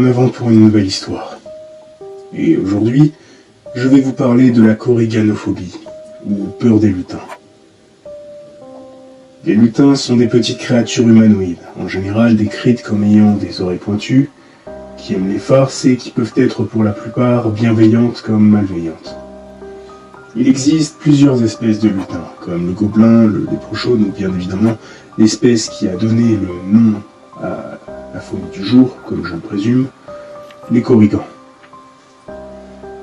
En avant pour une nouvelle histoire. Et aujourd'hui, je vais vous parler de la corriganophobie, ou peur des lutins. Les lutins sont des petites créatures humanoïdes, en général décrites comme ayant des oreilles pointues, qui aiment les farces et qui peuvent être pour la plupart bienveillantes comme malveillantes. Il existe plusieurs espèces de lutins, comme le gobelin, le léprechaune ou bien évidemment l'espèce qui a donné le nom à la phobie du jour, comme je le présume, les corrigans.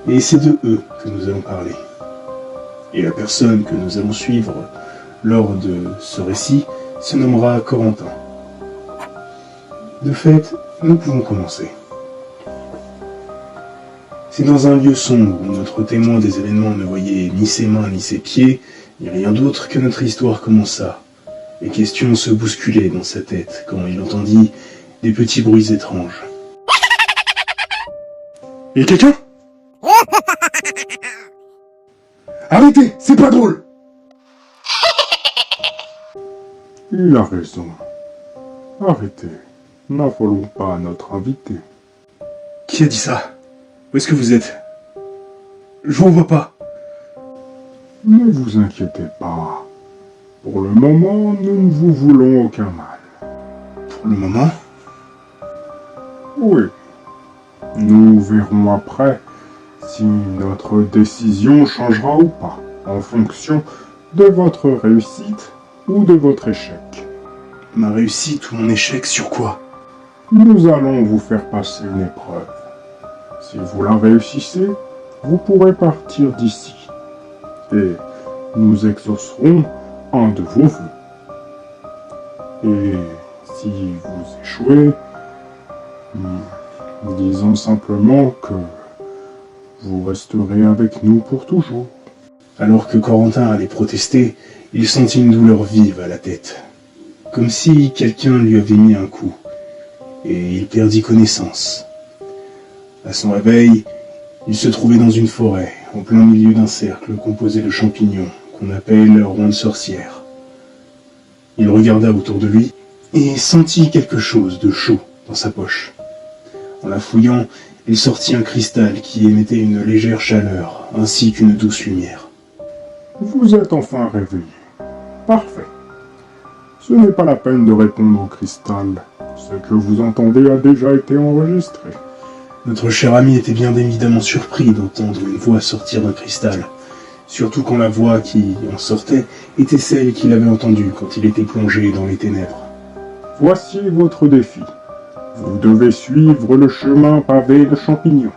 Et c'est de eux que nous allons parler. Et la personne que nous allons suivre lors de ce récit se nommera Corentin. De fait, nous pouvons commencer. C'est dans un lieu sombre où notre témoin des événements ne voyait ni ses mains ni ses pieds, ni rien d'autre que notre histoire commença. Les questions se bousculaient dans sa tête quand il entendit des petits bruits étranges. Et quelqu'un ? Arrêtez, c'est pas drôle ! Il a raison. Arrêtez. N'affolons pas notre invité. Qui a dit ça ? Où est-ce que vous êtes ? Je vous vois pas. Ne vous inquiétez pas. Pour le moment, nous ne vous voulons aucun mal. Pour le moment ? Oui. Nous verrons après si notre décision changera ou pas, en fonction de votre réussite ou de votre échec. Ma réussite ou mon échec sur quoi ? Nous allons vous faire passer une épreuve. Si vous la réussissez, vous pourrez partir d'ici. Et nous exaucerons un de vos vœux. Et si vous échouez, disons simplement que vous resterez avec nous pour toujours. Alors que Corentin allait protester, il sentit une douleur vive à la tête. Comme si quelqu'un lui avait mis un coup. Et il perdit connaissance. À son réveil, il se trouvait dans une forêt, en plein milieu d'un cercle composé de champignons, qu'on appelle ronde sorcière. Il regarda autour de lui et sentit quelque chose de chaud dans sa poche. En la fouillant, il sortit un cristal qui émettait une légère chaleur, ainsi qu'une douce lumière. Vous êtes enfin réveillé. Parfait. Ce n'est pas la peine de répondre au cristal. Ce que vous entendez a déjà été enregistré. Notre cher ami était bien évidemment surpris d'entendre une voix sortir d'un cristal, surtout quand la voix qui en sortait était celle qu'il avait entendue quand il était plongé dans les ténèbres. Voici votre défi. Vous devez suivre le chemin pavé de champignons.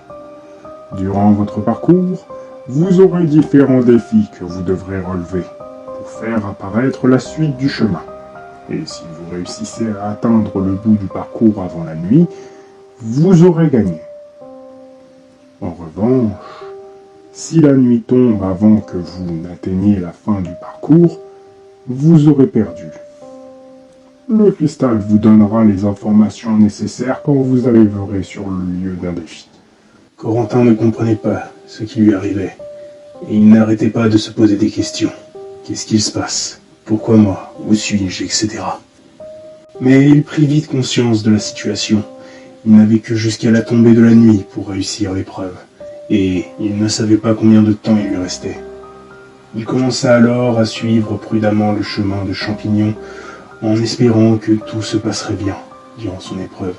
Durant votre parcours, vous aurez différents défis que vous devrez relever pour faire apparaître la suite du chemin. Et si vous réussissez à atteindre le bout du parcours avant la nuit, vous aurez gagné. En revanche, si la nuit tombe avant que vous n'atteigniez la fin du parcours, vous aurez perdu. Le cristal vous donnera les informations nécessaires quand vous arriverez sur le lieu d'un défi. Corentin ne comprenait pas ce qui lui arrivait, et il n'arrêtait pas de se poser des questions. Qu'est-ce qu'il se passe ? Pourquoi moi ? Où suis-je ? Etc. Mais il prit vite conscience de la situation. Il n'avait que jusqu'à la tombée de la nuit pour réussir l'épreuve, et il ne savait pas combien de temps il lui restait. Il commença alors à suivre prudemment le chemin de champignons, en espérant que tout se passerait bien durant son épreuve,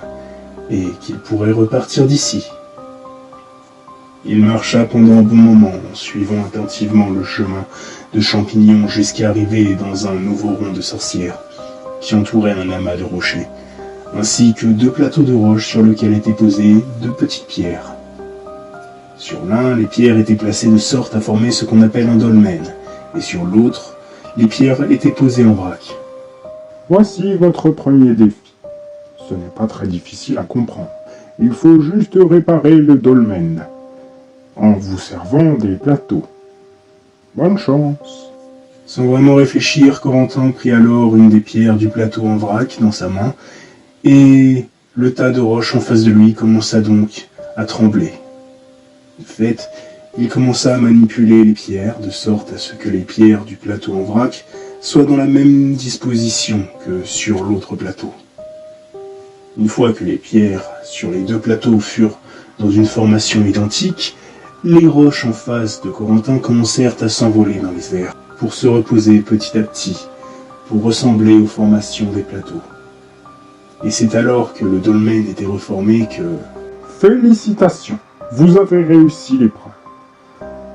et qu'il pourrait repartir d'ici. Il marcha pendant un bon moment en suivant attentivement le chemin de champignons jusqu'à arriver dans un nouveau rond de sorcières qui entourait un amas de rochers, ainsi que 2 plateaux de roches sur lesquels étaient posées 2 petites pierres. Sur l'un, les pierres étaient placées de sorte à former ce qu'on appelle un dolmen, et sur l'autre, les pierres étaient posées en vrac. Voici votre premier défi. Ce n'est pas très difficile à comprendre. Il faut juste réparer le dolmen en vous servant des plateaux. Bonne chance. Sans vraiment réfléchir, Corentin prit alors une des pierres du plateau en vrac dans sa main, et le tas de roches en face de lui commença donc à trembler. De fait, il commença à manipuler les pierres, de sorte à ce que les pierres du plateau en vrac soient dans la même disposition que sur l'autre plateau. Une fois que les pierres sur les deux plateaux furent dans une formation identique, les roches en face de Corentin commencèrent à s'envoler dans les airs, pour se reposer petit à petit, pour ressembler aux formations des plateaux. Et c'est alors que le dolmen était reformé que... Félicitations, vous avez réussi l'épreuve.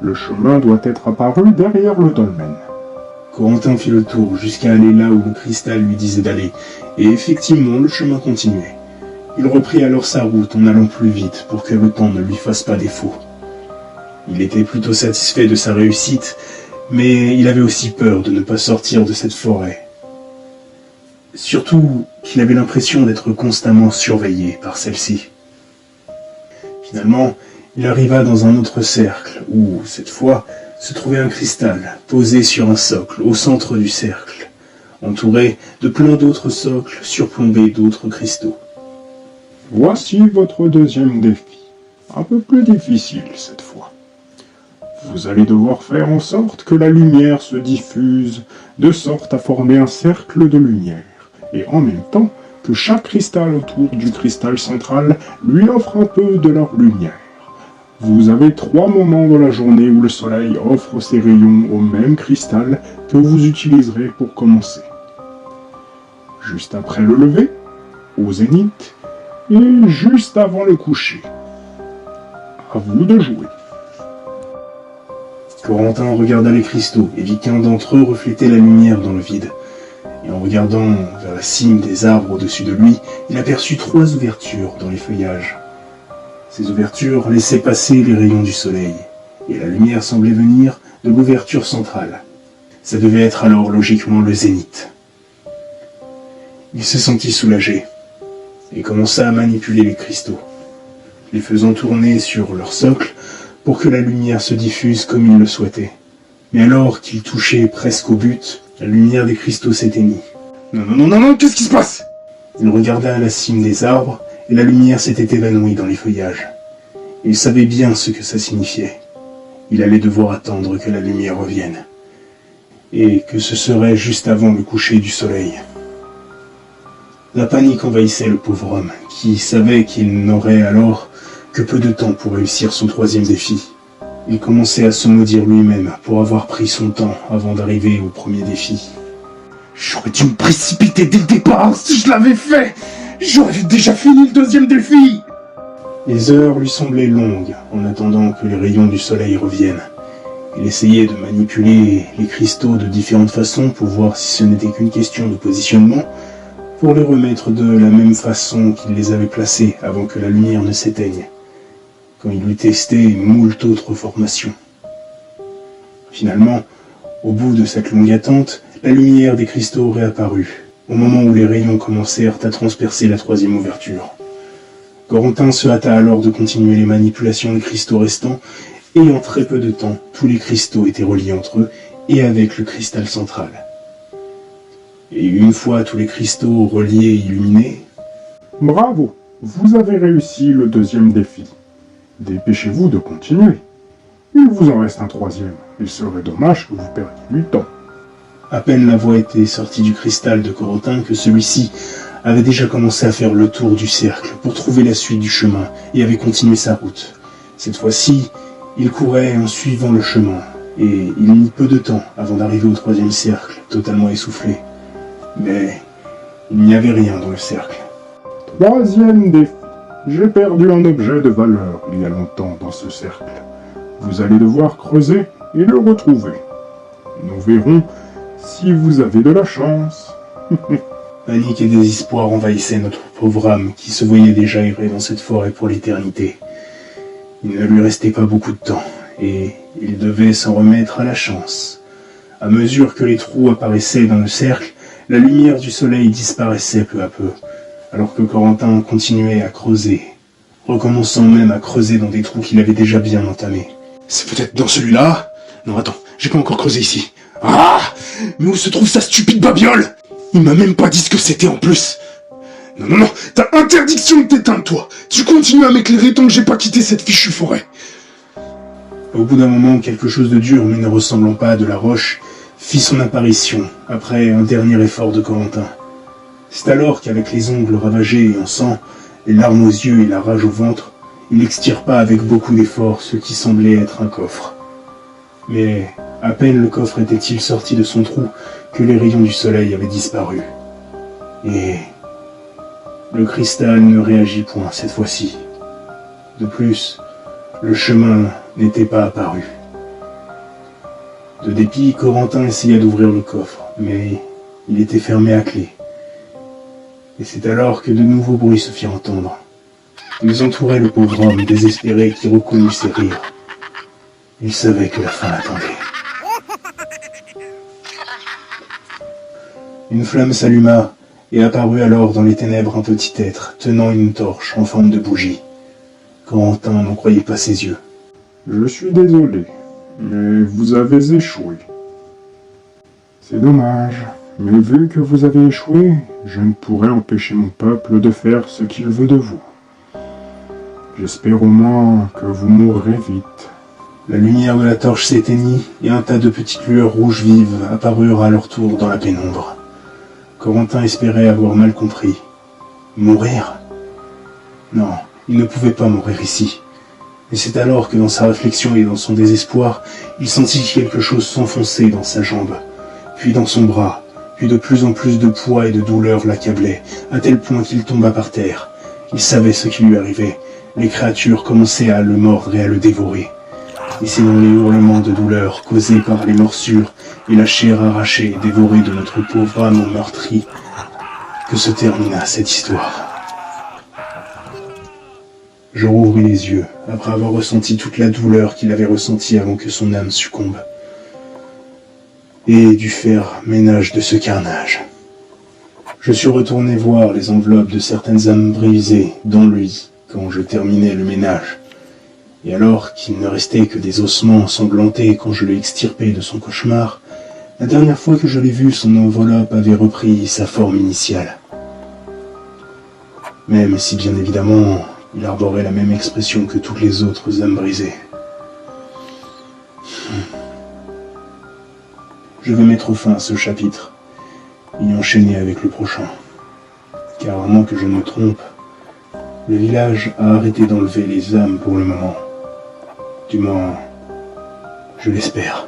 Le chemin doit être apparu derrière le dolmen. Corentin fit le tour jusqu'à aller là où le cristal lui disait d'aller, et effectivement le chemin continuait. Il reprit alors sa route en allant plus vite pour que le temps ne lui fasse pas défaut. Il était plutôt satisfait de sa réussite, mais il avait aussi peur de ne pas sortir de cette forêt. Surtout qu'il avait l'impression d'être constamment surveillé par celle-ci. Finalement, il arriva dans un autre cercle où, cette fois, se trouvait un cristal posé sur un socle au centre du cercle, entouré de plein d'autres socles surplombés d'autres cristaux. Voici votre deuxième défi, un peu plus difficile cette fois. Vous allez devoir faire en sorte que la lumière se diffuse de sorte à former un cercle de lumière, et en même temps que chaque cristal autour du cristal central lui offre un peu de leur lumière. Vous avez 3 moments dans la journée où le soleil offre ses rayons au même cristal que vous utiliserez pour commencer. Juste après le lever, au zénith, et juste avant le coucher. À vous de jouer. Corentin regarda les cristaux et vit qu'un d'entre eux reflétait la lumière dans le vide. Et en regardant vers la cime des arbres au-dessus de lui, il aperçut 3 ouvertures dans les feuillages. Ces ouvertures laissaient passer les rayons du soleil, et la lumière semblait venir de l'ouverture centrale. Ça devait être alors logiquement le zénith. Il se sentit soulagé, et commença à manipuler les cristaux, les faisant tourner sur leur socle pour que la lumière se diffuse comme il le souhaitait. Mais alors qu'il touchait presque au but, la lumière des cristaux s'éteignit. Non, qu'est-ce qui se passe? Il regarda à la cime des arbres, et la lumière s'était évanouie dans les feuillages. Il savait bien ce que ça signifiait. Il allait devoir attendre que la lumière revienne, et que ce serait juste avant le coucher du soleil. La panique envahissait le pauvre homme, qui savait qu'il n'aurait alors que peu de temps pour réussir son 3e défi. Il commençait à se maudire lui-même pour avoir pris son temps avant d'arriver au premier défi. J'aurais dû me précipiter dès le départ. Si je l'avais fait, j'aurais déjà fini le 2e défi. Les heures lui semblaient longues en attendant que les rayons du soleil reviennent. Il essayait de manipuler les cristaux de différentes façons pour voir si ce n'était qu'une question de positionnement, pour les remettre de la même façon qu'il les avait placés avant que la lumière ne s'éteigne, quand il eut testé moult autres formations. Finalement, au bout de cette longue attente, la lumière des cristaux réapparut, au moment où les rayons commencèrent à transpercer la 3e ouverture. Corentin se hâta alors de continuer les manipulations des cristaux restants, et en très peu de temps, tous les cristaux étaient reliés entre eux et avec le cristal central. Et une fois tous les cristaux reliés et illuminés... Bravo, vous avez réussi le 2e défi. Dépêchez-vous de continuer. Il vous en reste un 3e. Il serait dommage que vous perdiez du temps. À peine la voix était sortie du cristal de Corentin que celui-ci avait déjà commencé à faire le tour du cercle pour trouver la suite du chemin et avait continué sa route. Cette fois-ci, il courait en suivant le chemin, et il mit peu de temps avant d'arriver au 3e cercle, totalement essoufflé. Mais il n'y avait rien dans le cercle. 3e défi. J'ai perdu un objet de valeur il y a longtemps dans ce cercle. Vous allez devoir creuser et le retrouver. Nous verrons si vous avez de la chance. Panique et désespoir envahissaient notre pauvre âme qui se voyait déjà errer dans cette forêt pour l'éternité. Il ne lui restait pas beaucoup de temps, et il devait s'en remettre à la chance. À mesure que les trous apparaissaient dans le cercle, la lumière du soleil disparaissait peu à peu, alors que Corentin continuait à creuser, recommençant même à creuser dans des trous qu'il avait déjà bien entamés. C'est peut-être dans celui-là? Non, attends, j'ai pas encore creusé ici. Ah! Mais où se trouve sa stupide babiole? Il m'a même pas dit ce que c'était en plus. Non, t'as interdiction de t'éteindre, toi. Tu continues à m'éclairer tant que j'ai pas quitté cette fichue forêt. Au bout d'un moment, quelque chose de dur, mais ne ressemblant pas à de la roche, fit son apparition, après un dernier effort de Corentin. C'est alors qu'avec les ongles ravagés et en sang, les larmes aux yeux et la rage au ventre, il extirpa avec beaucoup d'efforts ce qui semblait être un coffre. Mais à peine le coffre était-il sorti de son trou que les rayons du soleil avaient disparu. Et le cristal ne réagit point cette fois-ci. De plus, le chemin n'était pas apparu. De dépit, Corentin essaya d'ouvrir le coffre, mais il était fermé à clé. Et c'est alors que de nouveaux bruits se firent entendre. Ils entouraient le pauvre homme désespéré qui reconnut ses rires. Il savait que la fin l'attendait. Une flamme s'alluma et apparut alors dans les ténèbres un petit être tenant une torche en forme de bougie. Corentin n'en croyait pas ses yeux. Je suis désolé, mais vous avez échoué. C'est dommage, mais vu que vous avez échoué, je ne pourrai empêcher mon peuple de faire ce qu'il veut de vous. J'espère au moins que vous mourrez vite. La lumière de la torche s'éteignit et un tas de petites lueurs rouges vives apparurent à leur tour dans la pénombre. Corentin espérait avoir mal compris. Mourir? Non, il ne pouvait pas mourir ici. Et c'est alors que dans sa réflexion et dans son désespoir, il sentit quelque chose s'enfoncer dans sa jambe, puis dans son bras, puis de plus en plus de poids et de douleur l'accablaient, à tel point qu'il tomba par terre. Il savait ce qui lui arrivait. Les créatures commençaient à le mordre et à le dévorer. Et c'est dans les hurlements de douleur causés par les morsures et la chair arrachée et dévorée de notre pauvre âme meurtrie que se termina cette histoire. Je rouvris les yeux, après avoir ressenti toute la douleur qu'il avait ressentie avant que son âme succombe, et dû faire ménage de ce carnage. Je suis retourné voir les enveloppes de certaines âmes brisées dans lui quand je terminais le ménage, et alors qu'il ne restait que des ossements ensanglantés quand je l'ai extirpé de son cauchemar, la dernière fois que je l'ai vu, son enveloppe avait repris sa forme initiale. Même si bien évidemment, il arborait la même expression que toutes les autres âmes brisées. Je vais mettre fin à ce chapitre, et enchaîner avec le prochain. Car à moins que je ne me trompe, le village a arrêté d'enlever les âmes pour le moment. Du moins, je l'espère.